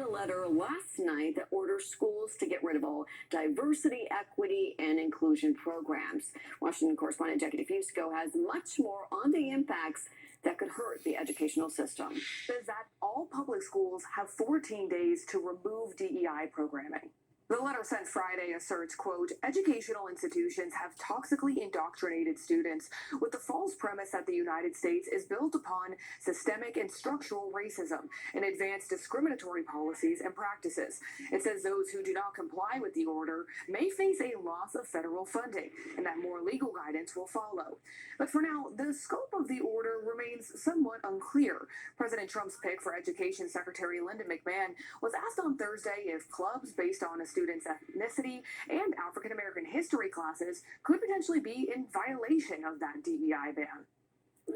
a letter last night that orders schools to get rid of all diversity, equity, and inclusion programs. Washington correspondent Jackie DeFusco has much more on the impacts that could hurt the educational system. Says that all public schools have 14 days to remove DEI programming. The letter sent Friday asserts, quote, educational institutions have toxically indoctrinated students with the false premise that the United States is built upon systemic and structural racism and advanced discriminatory policies and practices. It says those who do not comply with the order may face a loss of federal funding and that more legal guidance will follow. But for now, the scope of the order remains somewhat unclear. President Trump's pick for Education Secretary Linda McMahon was asked on Thursday if clubs based on a student's ethnicity and African American history classes could potentially be in violation of that DEI ban.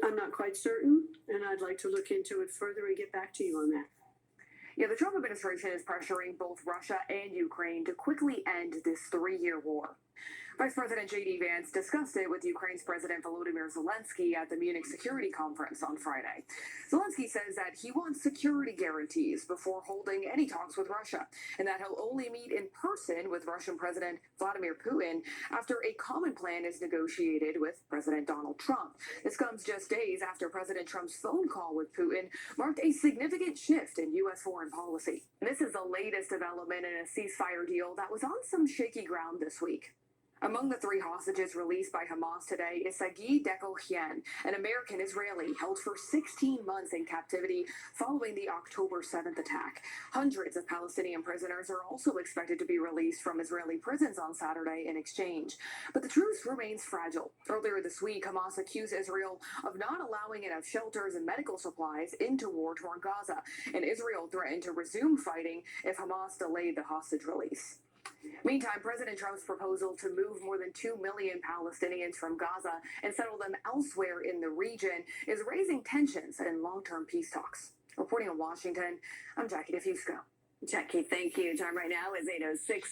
I'm not quite certain, and I'd like to look into it further and get back to you on that. Yeah, the Trump administration is pressuring both Russia and Ukraine to quickly end this 3-year war. Vice President J.D. Vance discussed it with Ukraine's President Volodymyr Zelensky at the Munich Security Conference on Friday. Zelensky says that he wants security guarantees before holding any talks with Russia, and that he'll only meet in person with Russian President Vladimir Putin after a common plan is negotiated with President Donald Trump. This comes just days after President Trump's phone call with Putin marked a significant shift in U.S. foreign policy. And this is the latest development in a ceasefire deal that was on some shaky ground this week. Among the 3 hostages released by Hamas today is Sagi Dekouhian, an American Israeli held for 16 months in captivity following the October 7th attack. Hundreds of Palestinian prisoners are also expected to be released from Israeli prisons on Saturday in exchange. But the truce remains fragile. Earlier this week, Hamas accused Israel of not allowing enough shelters and medical supplies into war-torn Gaza, and Israel threatened to resume fighting if Hamas delayed the hostage release. Meantime, President Trump's proposal to move more than 2 million Palestinians from Gaza and settle them elsewhere in the region is raising tensions in long-term peace talks. Reporting in Washington, I'm Jackie DeFusco. Jackie, thank you. Time right now is 8:06.